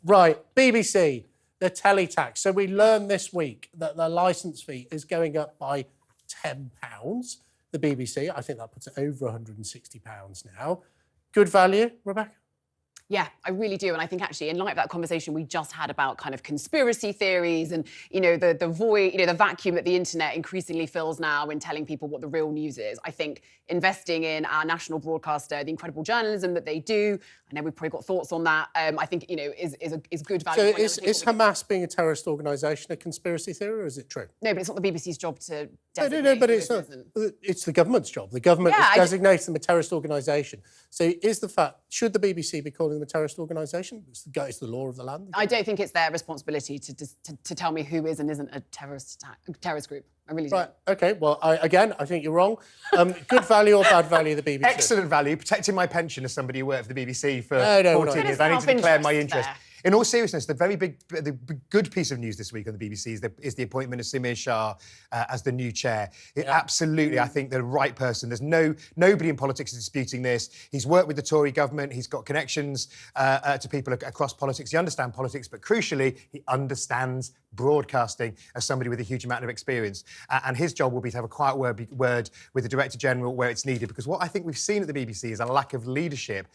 Right, BBC, the telly tax. So we learned this week that the licence fee is going up by £10. The BBC, I think that puts it over £160 now. Good value, Rebecca? Yeah, I really do. And I think actually in light of that conversation we just had about kind of conspiracy theories and, you know, the void, you know, the vacuum that the internet increasingly fills now in telling people what the real news is, I think investing in our national broadcaster, the incredible journalism that they do, I know we've probably got thoughts on that, I think, you know, is good value. So is Hamas being a terrorist organisation a conspiracy theory, or is it true? No, but it's not the BBC's job to designate. No, but it's not. It's the government's job. The government is designating them a terrorist organisation. So is the fact, should the BBC be calling them a terrorist organisation? It's the law of the land. I don't think it's their responsibility to tell me who is and isn't a terrorist group. I really don't. Right, OK, well, I think you're wrong. Good value or bad value, the BBC? Excellent value, protecting my pension as somebody who worked for the BBC for 14 years. I need to declare my interest. In all seriousness, the good piece of news this week on the BBC is the appointment of Samir Shah as the new chair. Absolutely, I think the right person. There's nobody in politics is disputing this. He's worked with the Tory government. He's got connections to people across politics. He understands politics, but crucially, he understands broadcasting as somebody with a huge amount of experience. And his job will be to have a quiet word with the Director General where it's needed. Because what I think we've seen at the BBC is a lack of leadership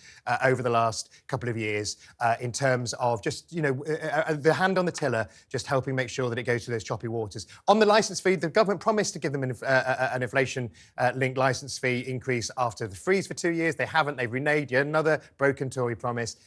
over the last couple of years in terms of just, you know, the hand on the tiller, just helping make sure that it goes through those choppy waters. On the licence fee, the government promised to give them an inflation-linked licence fee increase after the freeze for 2 years. They haven't. They've reneged. Yet another broken Tory promise.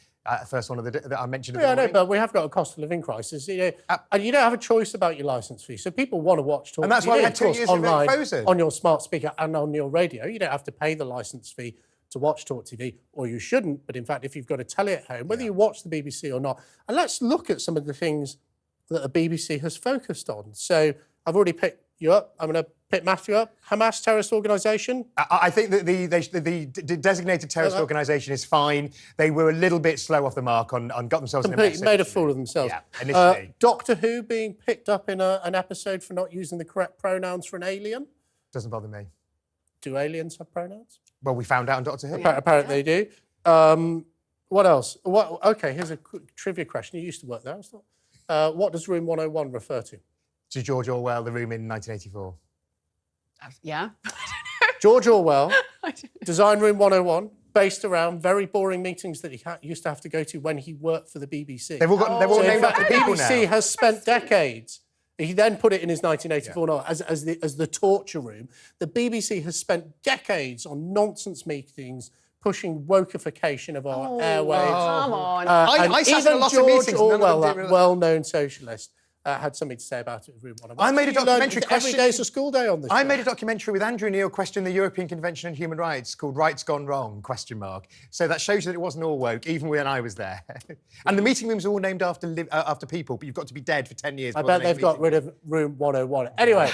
First one that I mentioned. Yeah, I know, but we have got a cost of living crisis. You know, and you don't have a choice about your licence fee. So people want to watch TalkTV. And that's why we had 2 years online, of it frozen. On your smart speaker and on your radio. You don't have to pay the licence fee to watch TalkTV, or you shouldn't. But in fact, if you've got a telly at home, whether you watch the BBC or not, and let's look at some of the things that the BBC has focused on. So I've already picked you up. I'm going to pick Matthew up. Hamas terrorist organisation. I think that the designated terrorist organisation is fine. They were a little bit slow off the mark on got themselves in a mess. Made a fool of themselves. Yeah, initially. Doctor Who being picked up in an episode for not using the correct pronouns for an alien. Doesn't bother me. Do aliens have pronouns? Well, we found out on Doctor Who. Apparently they do. What else? OK, here's a quick trivia question. You used to work there, I thought. What does Room 101 refer to? To George Orwell, The Room in 1984. Yeah. George Orwell, Design Room 101, based around very boring meetings that he used to have to go to when he worked for the BBC. They've all named after people now. The BBC has spent decades. He then put it in his 1984 novel as the torture room. The BBC has spent decades on nonsense meetings pushing woke-ification of our airwaves. Come on. I sat in a lot of meetings. George Orwell, that well-known socialist, had something to say about it with Room 101. I made a documentary every day's a school day on this. I made a documentary with Andrew Neil questioning the European Convention on Human Rights called Rights Gone Wrong, ? So that shows you that it wasn't all woke, even when I was there. And the meeting rooms are all named after people, but you've got to be dead for 10 years. I bet they've got rid of Room 101. Anyway.